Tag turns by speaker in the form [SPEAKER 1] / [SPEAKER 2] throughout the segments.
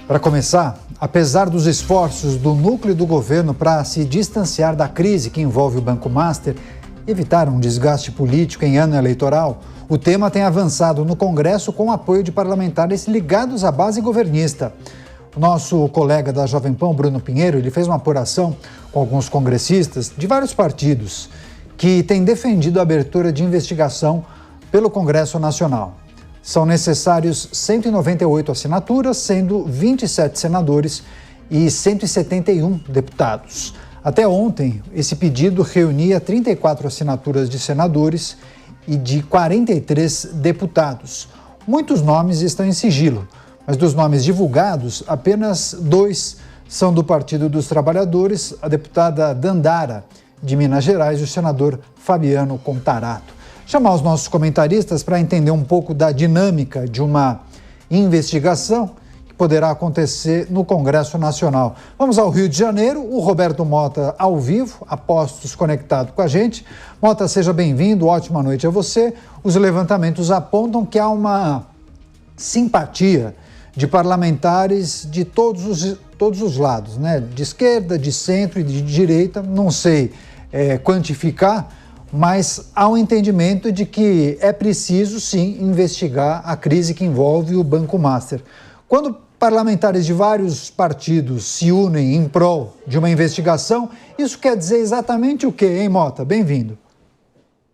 [SPEAKER 1] Para começar, apesar dos esforços do núcleo do governo para se distanciar da crise que envolve o Banco Master e evitar um desgaste político em ano eleitoral, o tema tem avançado no Congresso com o apoio de parlamentares ligados à base governista. O nosso colega da Jovem Pan, Bruno Pinheiro, ele fez uma apuração com alguns congressistas de vários partidos que têm defendido a abertura de investigação pelo Congresso Nacional. São necessários 198 assinaturas, sendo 27 senadores e 171 deputados. Até ontem, esse pedido reunia 34 assinaturas de senadores e de 43 deputados. Muitos nomes estão em sigilo, mas dos nomes divulgados, apenas 2 são do Partido dos Trabalhadores, a deputada Dandara, de Minas Gerais, e o senador Fabiano Contarato. Chamar os nossos comentaristas para entender um pouco da dinâmica de uma investigação que poderá acontecer no Congresso Nacional. Vamos ao Rio de Janeiro, o Roberto Mota ao vivo, a postos conectado com a gente. Mota, seja bem-vindo, ótima noite a você. Os levantamentos apontam que há uma simpatia de parlamentares de todos os lados, né? De esquerda, de centro e de direita, não sei quantificar, mas há um entendimento de que é preciso, sim, investigar a crise que envolve o Banco Master. Quando parlamentares de vários partidos se unem em prol de uma investigação, isso quer dizer exatamente o quê, hein, Mota? Bem-vindo.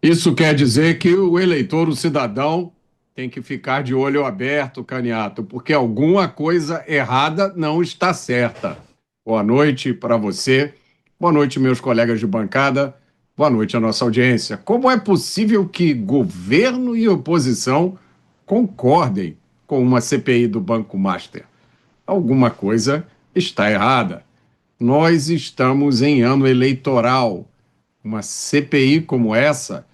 [SPEAKER 2] Isso quer dizer que o eleitor, o cidadão, tem que ficar de olho aberto, Caniato, porque alguma coisa errada não está certa. Boa noite para você, boa noite, meus colegas de bancada. Boa noite à nossa audiência. Como é possível que governo e oposição concordem com uma CPI do Banco Master? Alguma coisa está errada. Nós estamos em ano eleitoral. Uma CPI como essa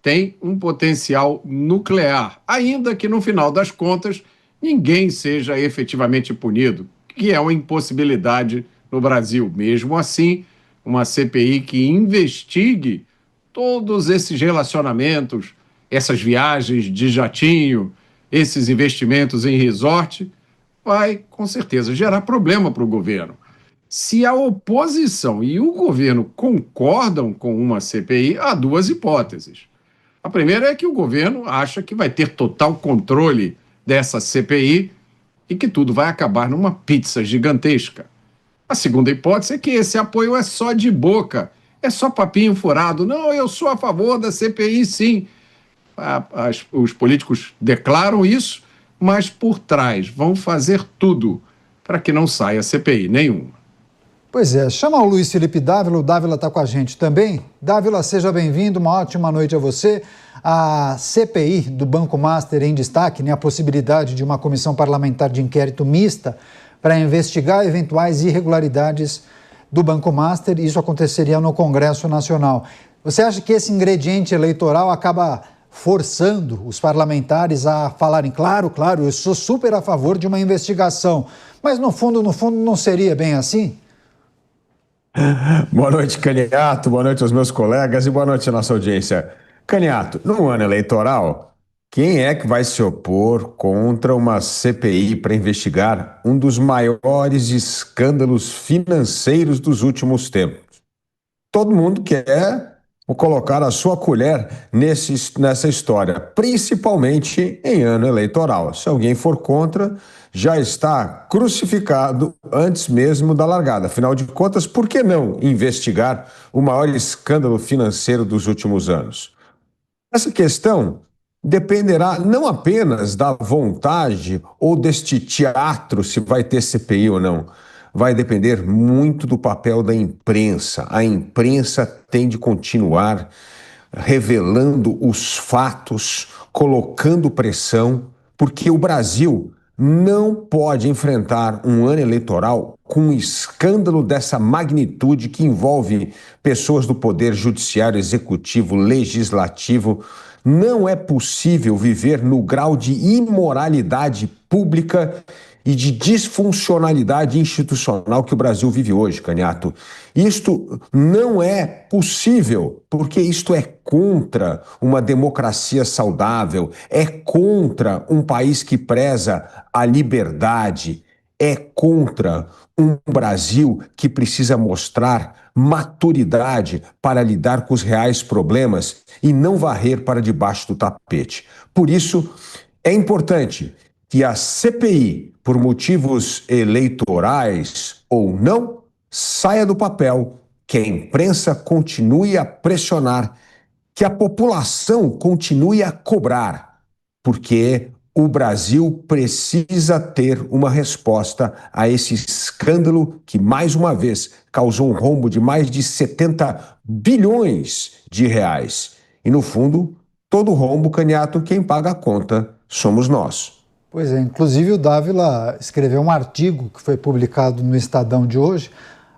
[SPEAKER 2] tem um potencial nuclear, ainda que no final das contas ninguém seja efetivamente punido, que é uma impossibilidade no Brasil. Mesmo assim, uma CPI que investigue todos esses relacionamentos, essas viagens de jatinho, esses investimentos em resort, vai, com certeza, gerar problema para o governo. Se a oposição e o governo concordam com uma CPI, há duas hipóteses. A primeira é que o governo acha que vai ter total controle dessa CPI e que tudo vai acabar numa pizza gigantesca. A segunda hipótese é que esse apoio é só de boca, é só papinho furado. Não, eu sou a favor da CPI, sim. Os políticos declaram isso, mas por trás vão fazer tudo para que não saia CPI nenhuma.
[SPEAKER 1] Pois é, chama o Luiz Felipe Dávila, o Dávila está com a gente também. Dávila, seja bem-vindo, uma ótima noite a você. A CPI do Banco Master em destaque, né, a possibilidade de uma comissão parlamentar de inquérito mista para investigar eventuais irregularidades do Banco Master, isso aconteceria no Congresso Nacional. Você acha que esse ingrediente eleitoral acaba forçando os parlamentares a falarem, claro, eu sou super a favor de uma investigação, mas no fundo não seria bem assim?
[SPEAKER 3] Boa noite, Caniato, boa noite aos meus colegas e boa noite à nossa audiência. Caniato, no ano eleitoral, quem é que vai se opor contra uma CPI para investigar um dos maiores escândalos financeiros dos últimos tempos? Todo mundo quer colocar a sua colher nessa história, principalmente em ano eleitoral. Se alguém for contra, já está crucificado antes mesmo da largada. Afinal de contas, por que não investigar o maior escândalo financeiro dos últimos anos? Essa questão dependerá não apenas da vontade ou deste teatro, se vai ter CPI ou não. Vai depender muito do papel da imprensa. A imprensa tem de continuar revelando os fatos, colocando pressão, porque o Brasil não pode enfrentar um ano eleitoral com um escândalo dessa magnitude que envolve pessoas do Poder Judiciário, Executivo, Legislativo. Não é possível viver no grau de imoralidade pública e de disfuncionalidade institucional que o Brasil vive hoje, Caniato. Isto não é possível, porque isto é contra uma democracia saudável, é contra um país que preza a liberdade, é contra um Brasil que precisa mostrar maturidade para lidar com os reais problemas e não varrer para debaixo do tapete. Por isso, é importante que a CPI, por motivos eleitorais ou não, saia do papel, que a imprensa continue a pressionar, que a população continue a cobrar, porque o Brasil precisa ter uma resposta a esse escândalo que, mais uma vez, causou um rombo de mais de 70 bilhões de reais. E, no fundo, todo rombo, Caniato, quem paga a conta somos nós.
[SPEAKER 1] Pois é, inclusive o Dávila escreveu um artigo que foi publicado no Estadão de hoje,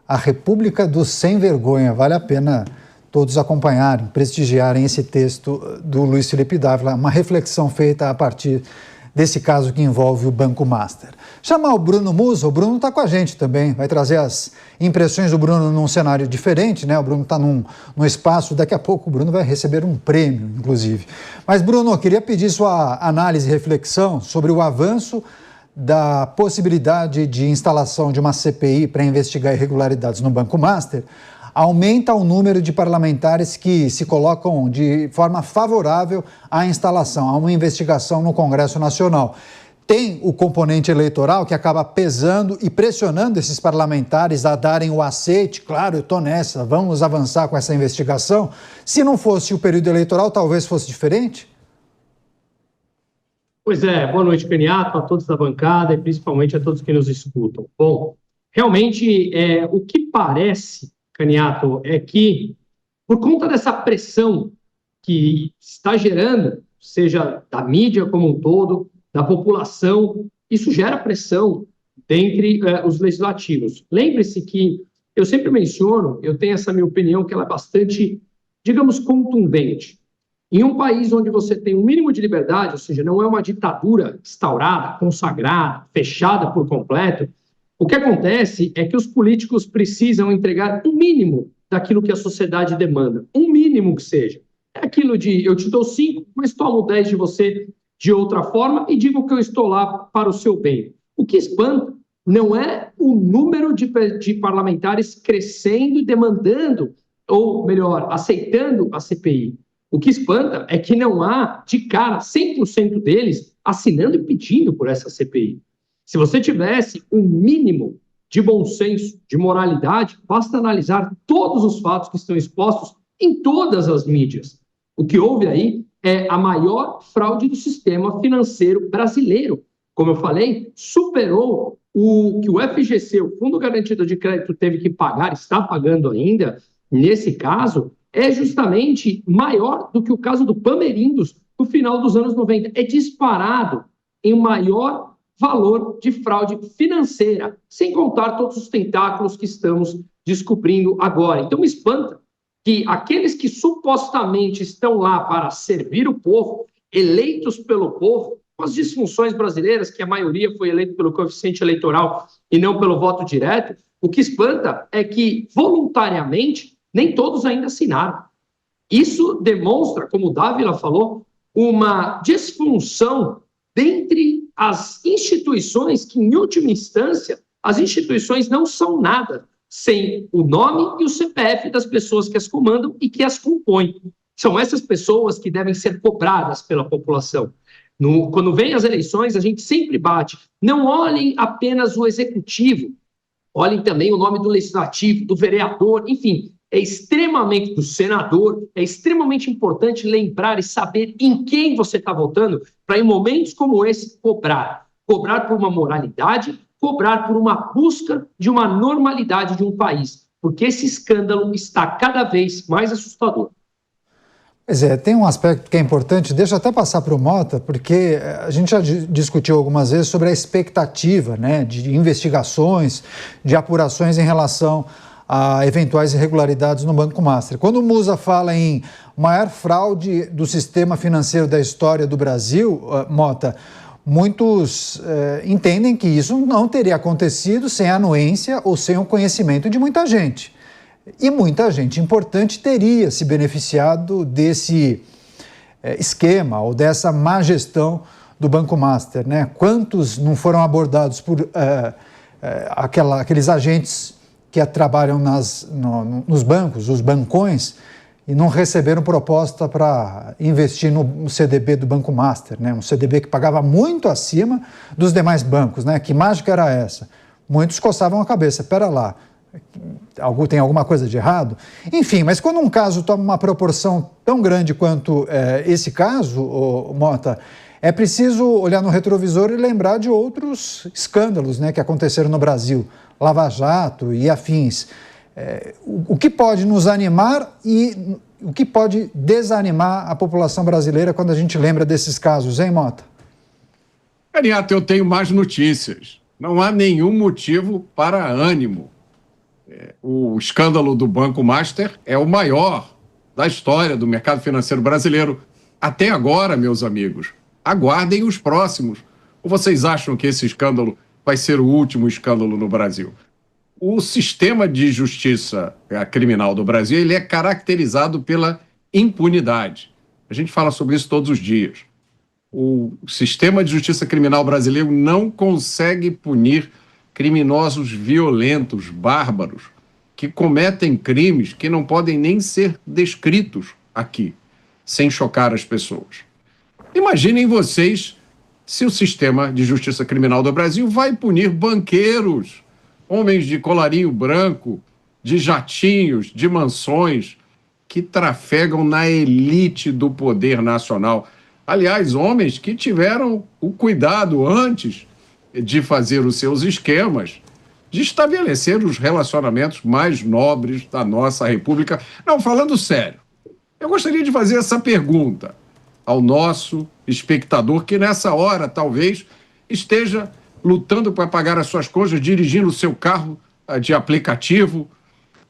[SPEAKER 1] A República do Sem Vergonha. Vale a pena todos acompanharem, prestigiarem esse texto do Luiz Felipe Dávila, uma reflexão feita a partir desse caso que envolve o Banco Master. Chamar o Bruno Musa, o Bruno está com a gente também, vai trazer as impressões do Bruno num cenário diferente, né? O Bruno está num espaço, daqui a pouco o Bruno vai receber um prêmio, inclusive. Mas, Bruno, eu queria pedir sua análise e reflexão sobre o avanço da possibilidade de instalação de uma CPI para investigar irregularidades no Banco Master. Aumenta o número de parlamentares que se colocam de forma favorável à instalação, a uma investigação no Congresso Nacional. Tem o componente eleitoral que acaba pesando e pressionando esses parlamentares a darem o aceite. Claro, eu estou nessa, vamos avançar com essa investigação. Se não fosse o período eleitoral, talvez fosse diferente?
[SPEAKER 4] Pois é, boa noite, Caniato, a todos da bancada e principalmente a todos que nos escutam. Bom, realmente, o que parece, Caniato, é que, por conta dessa pressão que está gerando, seja da mídia como um todo, da população, isso gera pressão dentre os legislativos. Lembre-se que eu sempre menciono, eu tenho essa minha opinião, que ela é bastante, digamos, contundente. Em um país onde você tem um mínimo de liberdade, ou seja, não é uma ditadura instaurada, consagrada, fechada por completo, o que acontece é que os políticos precisam entregar um mínimo daquilo que a sociedade demanda, um mínimo que seja. É aquilo de, eu te dou 5, mas tomo 10 de você de outra forma e digo que eu estou lá para o seu bem. O que espanta não é o número de parlamentares crescendo e demandando, ou melhor, aceitando a CPI. O que espanta é que não há, de cara, 100% deles assinando e pedindo por essa CPI. Se você tivesse um mínimo de bom senso, de moralidade, basta analisar todos os fatos que estão expostos em todas as mídias. O que houve aí é a maior fraude do sistema financeiro brasileiro. Como eu falei, superou o que o FGC, o Fundo Garantido de Crédito, teve que pagar, está pagando ainda, nesse caso, é justamente maior do que o caso do Pamerindos no final dos anos 90. É disparado em maior valor de fraude financeira, sem contar todos os tentáculos que estamos descobrindo agora. Então, me espanta que aqueles que supostamente estão lá para servir o povo, eleitos pelo povo, com as disfunções brasileiras, que a maioria foi eleita pelo coeficiente eleitoral e não pelo voto direto, o que espanta é que, voluntariamente, nem todos ainda assinaram. Isso demonstra, como o Dávila falou, uma disfunção dentre as instituições que, em última instância, as instituições não são nada sem o nome e o CPF das pessoas que as comandam e que as compõem. São essas pessoas que devem ser cobradas pela população. Quando vem as eleições, a gente sempre bate. Não olhem apenas o executivo, olhem também o nome do legislativo, do vereador, enfim, é extremamente, do senador, é extremamente importante lembrar e saber em quem você está votando para, em momentos como esse, cobrar. Cobrar por uma moralidade, cobrar por uma busca de uma normalidade de um país, porque esse escândalo está cada vez mais assustador.
[SPEAKER 1] Pois é, tem um aspecto que é importante, deixa eu até passar para o Mota, porque a gente já discutiu algumas vezes sobre a expectativa, né, de investigações, de apurações em relação a eventuais irregularidades no Banco Master. Quando o Musa fala em maior fraude do sistema financeiro da história do Brasil, Mota, muitos entendem que isso não teria acontecido sem a anuência ou sem o conhecimento de muita gente. E muita gente importante teria se beneficiado desse esquema ou dessa má gestão do Banco Master, né? Quantos não foram abordados por aqueles agentes que trabalham nos bancos, os bancões, e não receberam proposta para investir no CDB do Banco Master, né? Um CDB que pagava muito acima dos demais bancos, né? Que mágica era essa? Muitos coçavam a cabeça, pera lá, tem alguma coisa de errado? Enfim, mas quando um caso toma uma proporção tão grande quanto esse caso, Mota, é preciso olhar no retrovisor e lembrar de outros escândalos, né, que aconteceram no Brasil, Lava Jato e afins. O que pode nos animar e o que pode desanimar a população brasileira quando a gente lembra desses casos, hein, Mota?
[SPEAKER 2] Caniato, eu tenho mais notícias. Não há nenhum motivo para ânimo. O escândalo do Banco Master é o maior da história do mercado financeiro brasileiro. Até agora, meus amigos. Aguardem os próximos. Ou vocês acham que esse escândalo vai ser o último escândalo no Brasil? O sistema de justiça criminal do Brasil ele é caracterizado pela impunidade. A gente fala sobre isso todos os dias. O sistema de justiça criminal brasileiro não consegue punir criminosos violentos, bárbaros, que cometem crimes que não podem nem ser descritos aqui, sem chocar as pessoas. Imaginem vocês se o sistema de justiça criminal do Brasil vai punir banqueiros, homens de colarinho branco, de jatinhos, de mansões, que trafegam na elite do poder nacional. Aliás, homens que tiveram o cuidado antes de fazer os seus esquemas, de estabelecer os relacionamentos mais nobres da nossa República. Não, falando sério, eu gostaria de fazer essa pergunta ao nosso espectador que nessa hora talvez esteja lutando para pagar as suas contas, dirigindo o seu carro de aplicativo.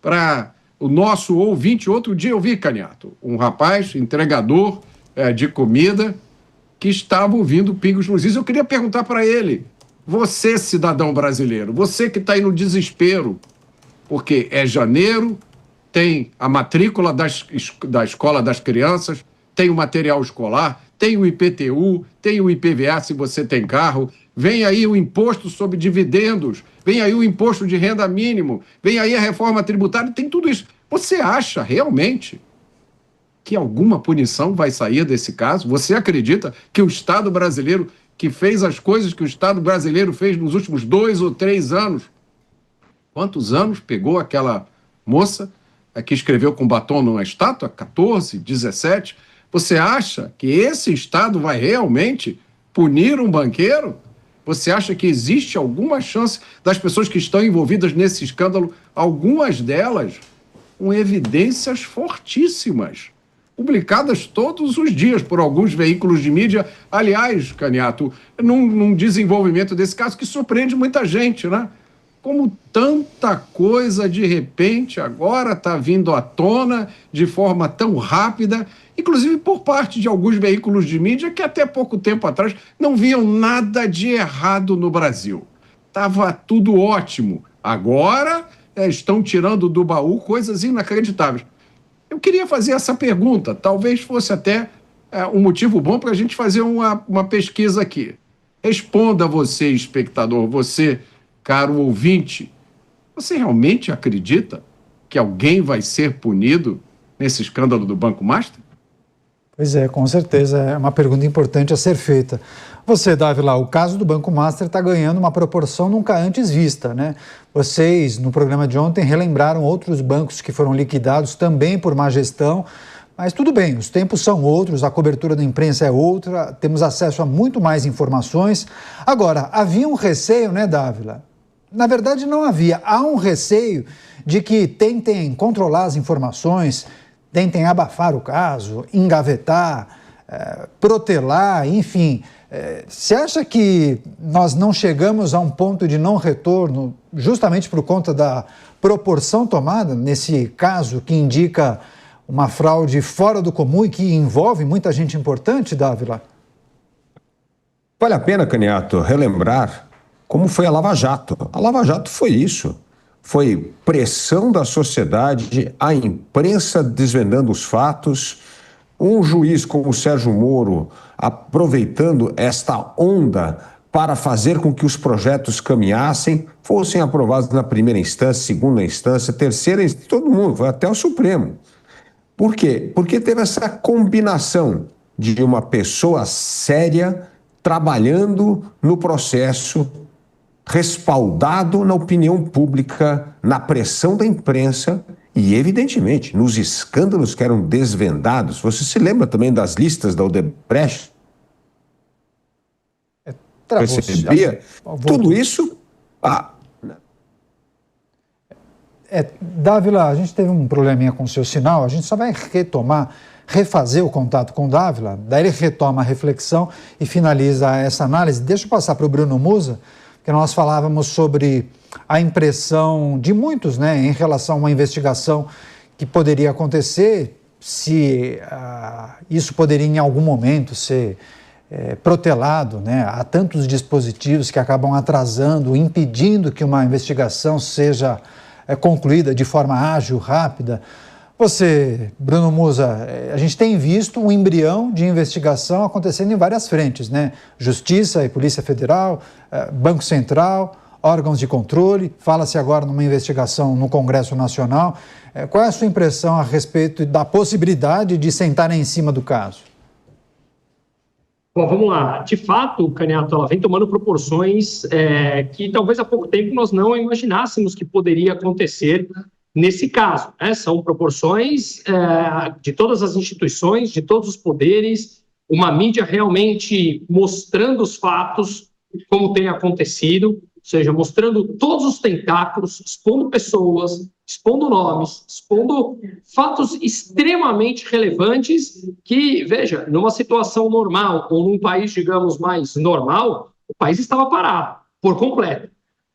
[SPEAKER 2] Para o nosso ouvinte, outro dia eu vi, Caniato, um rapaz, entregador de comida, que estava ouvindo Pingos nos Is. Eu queria perguntar para ele, você, cidadão brasileiro, você que está aí no desespero, porque é janeiro, tem a matrícula da escola das crianças, tem o material escolar, tem o IPTU, tem o IPVA se você tem carro, vem aí o imposto sobre dividendos, vem aí o imposto de renda mínimo, vem aí a reforma tributária, tem tudo isso. Você acha realmente que alguma punição vai sair desse caso? Você acredita que o Estado brasileiro, que fez as coisas que o Estado brasileiro fez nos últimos 2 ou 3 anos, quantos anos pegou aquela moça que escreveu com batom numa estátua? 14, 17? Você acha que esse Estado vai realmente punir um banqueiro? Você acha que existe alguma chance das pessoas que estão envolvidas nesse escândalo, algumas delas com evidências fortíssimas, publicadas todos os dias por alguns veículos de mídia? Aliás, Caniato, num desenvolvimento desse caso que surpreende muita gente, né? Como tanta coisa, de repente, agora está vindo à tona de forma tão rápida, inclusive por parte de alguns veículos de mídia que até pouco tempo atrás não viam nada de errado no Brasil. Estava tudo ótimo. Agora estão tirando do baú coisas inacreditáveis. Eu queria fazer essa pergunta, talvez fosse até um motivo bom para a gente fazer uma pesquisa aqui. Responda você, espectador, você, caro ouvinte, você realmente acredita que alguém vai ser punido nesse escândalo do Banco Master?
[SPEAKER 1] Pois é, com certeza é uma pergunta importante a ser feita. Você, Dávila, o caso do Banco Master está ganhando uma proporção nunca antes vista, né? Vocês, no programa de ontem, relembraram outros bancos que foram liquidados também por má gestão, mas tudo bem, os tempos são outros, a cobertura da imprensa é outra, temos acesso a muito mais informações. Agora, havia um receio, né, Dávila? Na verdade, não havia. Há um receio de que tentem controlar as informações, tentem abafar o caso, engavetar, protelar, enfim. Você acha que nós não chegamos a um ponto de não retorno justamente por conta da proporção tomada nesse caso que indica uma fraude fora do comum e que envolve muita gente importante, Dávila?
[SPEAKER 3] Vale a pena, Caniato, relembrar como foi a Lava Jato. A Lava Jato foi isso. Foi pressão da sociedade, a imprensa desvendando os fatos, um juiz como o Sérgio Moro aproveitando esta onda para fazer com que os projetos caminhassem, fossem aprovados na primeira instância, segunda instância, terceira instância, todo mundo, foi até o Supremo. Por quê? Porque teve essa combinação de uma pessoa séria trabalhando no processo, respaldado na opinião pública, na pressão da imprensa e, evidentemente, nos escândalos que eram desvendados. Você se lembra também das listas da Odebrecht? Percebia? Tudo isso...
[SPEAKER 1] Dávila, a gente teve um probleminha com o seu sinal, a gente só vai refazer o contato com o Dávila, daí ele retoma a reflexão e finaliza essa análise. Deixa eu passar para o Bruno Musa, porque nós falávamos sobre a impressão de muitos, né, em relação a uma investigação que poderia acontecer, se isso poderia em algum momento ser protelado, né? Há tantos dispositivos que acabam atrasando, impedindo que uma investigação seja concluída de forma ágil, rápida. Você, Bruno Musa, a gente tem visto um embrião de investigação acontecendo em várias frentes, né? Justiça e Polícia Federal, Banco Central, órgãos de controle, fala-se agora numa investigação no Congresso Nacional. Qual é a sua impressão a respeito da possibilidade de sentarem em cima do caso?
[SPEAKER 4] Bom, vamos lá. De fato, Caniato, ela vem tomando proporções que talvez há pouco tempo nós não imaginássemos que poderia acontecer nesse caso. São proporções de todas as instituições, de todos os poderes, uma mídia realmente mostrando os fatos, como tem acontecido, ou seja, mostrando todos os tentáculos, expondo pessoas, expondo nomes, expondo fatos extremamente relevantes que, veja, numa situação normal ou num país, digamos, mais normal, o país estava parado, por completo.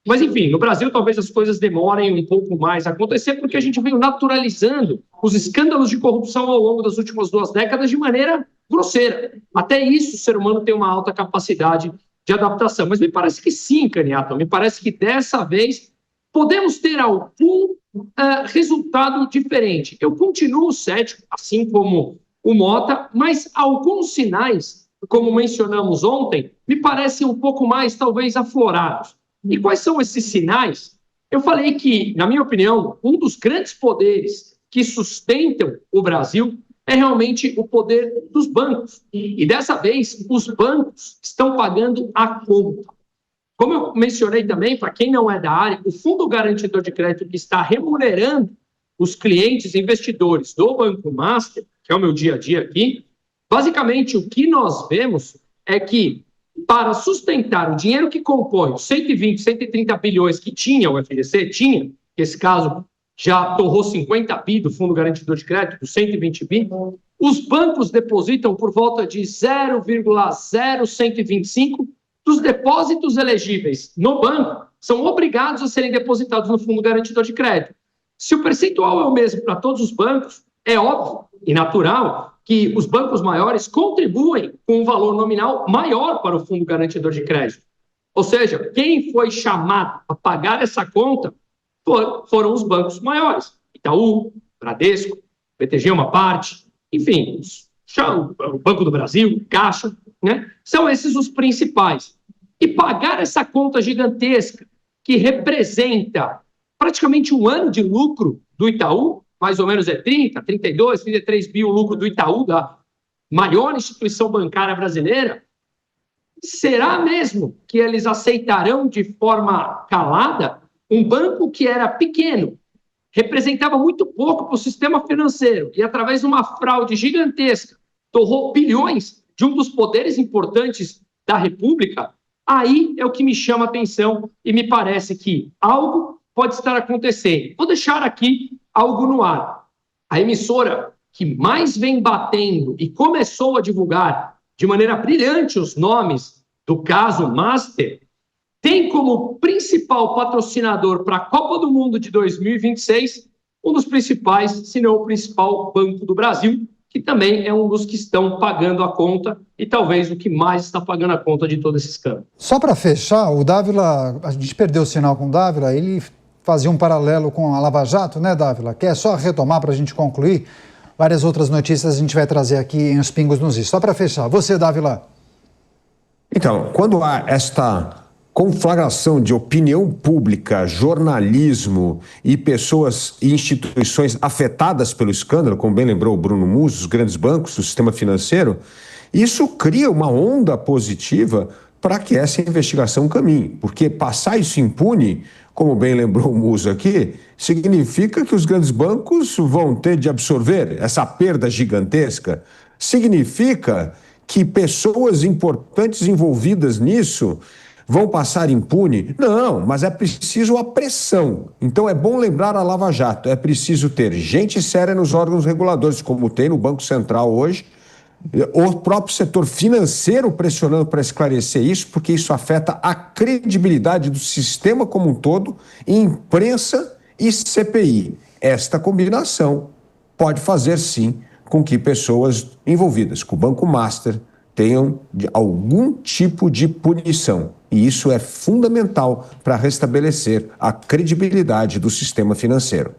[SPEAKER 4] Mas, enfim, no Brasil talvez as coisas demorem um pouco mais a acontecer porque a gente veio naturalizando os escândalos de corrupção ao longo das últimas 2 décadas de maneira grosseira. Até isso o ser humano tem uma alta capacidade de adaptação. Mas me parece que sim, Caniato, me parece que dessa vez podemos ter algum resultado diferente. Eu continuo cético, assim como o Mota, mas alguns sinais, como mencionamos ontem, me parecem um pouco mais, talvez, aflorados. E quais são esses sinais? Eu falei que, na minha opinião, um dos grandes poderes que sustentam o Brasil é realmente o poder dos bancos. E dessa vez, os bancos estão pagando a conta. Como eu mencionei também, para quem não é da área, o Fundo Garantidor de Crédito que está remunerando os clientes investidores do Banco Master, que é o meu dia a dia aqui, basicamente o que nós vemos é que para sustentar o dinheiro que compõe os 120, 130 bilhões que tinha o FGC, que esse caso já torrou 50 bi do Fundo Garantidor de Crédito, 120 bi, os bancos depositam por volta de 0,0125 dos depósitos elegíveis no banco são obrigados a serem depositados no Fundo Garantidor de Crédito. Se o percentual é o mesmo para todos os bancos, é óbvio e natural que os bancos maiores contribuem com um valor nominal maior para o Fundo Garantidor de Crédito. Ou seja, quem foi chamado a pagar essa conta foram os bancos maiores. Itaú, Bradesco, BTG é uma parte, enfim, o Banco do Brasil, Caixa, né? São esses os principais. E pagar essa conta gigantesca, que representa praticamente um ano de lucro do Itaú, mais ou menos 30, 32, 33 bi o lucro do Itaú, da maior instituição bancária brasileira, será mesmo que eles aceitarão de forma calada um banco que era pequeno, representava muito pouco para o sistema financeiro e, através de uma fraude gigantesca, torrou bilhões de um dos poderes importantes da República? Aí é o que me chama a atenção e me parece que algo pode estar acontecendo. Vou deixar aqui algo no ar. A emissora que mais vem batendo e começou a divulgar de maneira brilhante os nomes do caso Master, tem como principal patrocinador para a Copa do Mundo de 2026 um dos principais, se não o principal banco do Brasil, que também é um dos que estão pagando a conta e talvez o que mais está pagando a conta de todo esse escândalo.
[SPEAKER 1] Só para fechar, o Dávila, a gente perdeu o sinal com o Dávila, ele fazia um paralelo com a Lava Jato, né, Dávila? Quer só retomar para a gente concluir? Várias outras notícias a gente vai trazer aqui em Os Pingos nos Is. Só para fechar, você, Dávila.
[SPEAKER 3] Então, quando há esta conflagração de opinião pública, jornalismo e pessoas e instituições afetadas pelo escândalo, como bem lembrou o Bruno Musi, os grandes bancos, o sistema financeiro, isso cria uma onda positiva para que essa investigação caminhe. Porque passar isso impune, como bem lembrou o Musi aqui, significa que os grandes bancos vão ter de absorver essa perda gigantesca. Significa que pessoas importantes envolvidas nisso vão passar impune? Não, mas é preciso a pressão. Então é bom lembrar a Lava Jato, é preciso ter gente séria nos órgãos reguladores, como tem no Banco Central hoje, o próprio setor financeiro pressionando para esclarecer isso, porque isso afeta a credibilidade do sistema como um todo, imprensa e CPI. Esta combinação pode fazer, sim, com que pessoas envolvidas com o Banco Master tenham algum tipo de punição. E isso é fundamental para restabelecer a credibilidade do sistema financeiro.